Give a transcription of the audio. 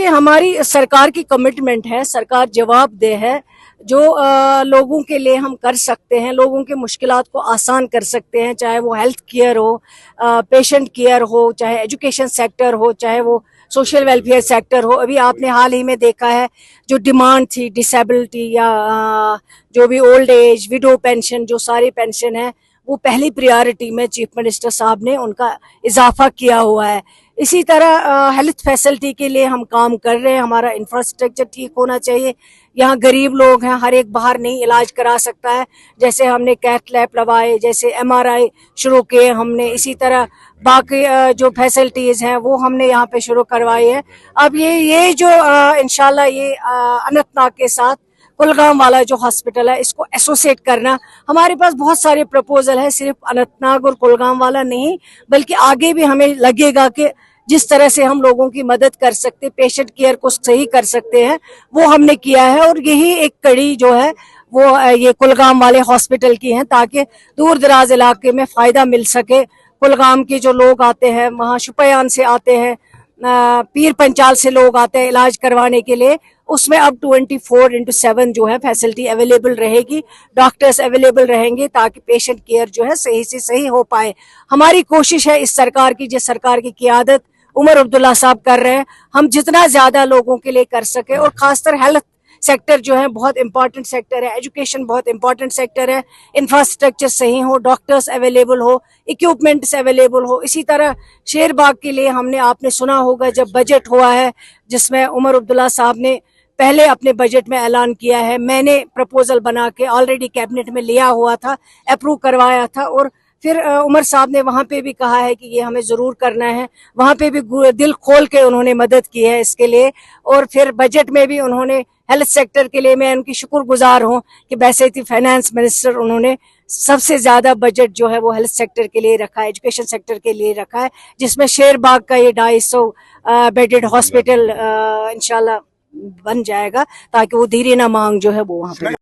ये हमारी सरकार की कमिटमेंट है, सरकार जवाबदेह है। जो लोगों के लिए हम कर सकते हैं, लोगों के मुश्किलात को आसान कर सकते हैं, चाहे वो हेल्थ केयर हो, पेशेंट केयर हो, चाहे एजुकेशन सेक्टर हो, चाहे वो सोशल वेलफेयर सेक्टर हो। अभी आपने हाल ही में देखा है जो डिमांड थी डिसेबिलिटी या जो भी ओल्ड एज, विडो पेंशन, जो सारी पेंशन है वो पहली प्रायोरिटी में चीफ मिनिस्टर साहब ने उनका इजाफा किया हुआ है। इसी तरह हेल्थ फैसिलिटी के लिए हम काम कर रहे हैं। हमारा इंफ्रास्ट्रक्चर ठीक होना चाहिए। यहाँ गरीब लोग हैं, हर एक बाहर नहीं इलाज करा सकता है। जैसे हमने कैथ लैब लगवाए, जैसे MRI शुरू किए हमने, इसी तरह बाकी जो फैसिलिटीज़ हैं वो हमने यहाँ पे शुरू करवाई है। अब ये जो इंशाल्लाह ये अनंतनाग के साथ कुलगाम वाला जो हॉस्पिटल है इसको एसोसिएट करना, हमारे पास बहुत सारे प्रपोजल है, सिर्फ अनंतनाग और कुलगाम वाला नहीं, बल्कि आगे भी हमें लगेगा कि जिस तरह से हम लोगों की मदद कर सकते, पेशेंट केयर को सही कर सकते हैं, वो हमने किया है। और यही एक कड़ी जो है वो ये कुलगाम वाले हॉस्पिटल की है, ताकि दूर दराज इलाके में फायदा मिल सके। कुलगाम के जो लोग आते हैं, वहाँ शुपयान से आते हैं, पीर पंचाल से लोग आते हैं इलाज करवाने के लिए, उसमें अब 24/7 जो है फैसिलिटी अवेलेबल रहेगी, डॉक्टर्स अवेलेबल रहेंगे, ताकि पेशेंट केयर जो है सही से सही हो पाए। हमारी कोशिश है इस सरकार की, जिस सरकार की क़ियादत उमर अब्दुल्ला साहब कर रहे हैं, हम जितना ज्यादा लोगों के लिए कर सके। और खासकर हेल्थ सेक्टर जो है बहुत इंपॉर्टेंट सेक्टर है, एजुकेशन बहुत इंपॉर्टेंट सेक्टर है, इंफ्रास्ट्रक्चर सही हो, डॉक्टर्स अवेलेबल हो, इक्विपमेंट्स अवेलेबल हो। इसी तरह शेर बाग के लिए हमने, आपने सुना होगा जब बजट हुआ है जिसमें उमर अब्दुल्ला साहब ने पहले अपने बजट में ऐलान किया है, मैंने प्रपोजल बना के ऑलरेडी कैबिनेट में लिया हुआ था, अप्रूव करवाया था, और फिर उमर साहब ने वहाँ पे भी कहा है कि ये हमें ज़रूर करना है। वहाँ पे भी दिल खोल के उन्होंने मदद की है इसके लिए। और फिर बजट में भी उन्होंने हेल्थ सेक्टर के लिए, मैं उनकी शुक्रगुजार हूँ कि वैसे थी फाइनेंस मिनिस्टर, उन्होंने सबसे ज़्यादा बजट जो है वो हेल्थ सेक्टर के लिए रखा है, एजुकेशन सेक्टर के लिए रखा है, जिसमें शेर बाग का ये 250 बेडेड हॉस्पिटल इंशाल्लाह बन जाएगा, ताकि वो धीरे ना मांग जो है वो वहाँ पे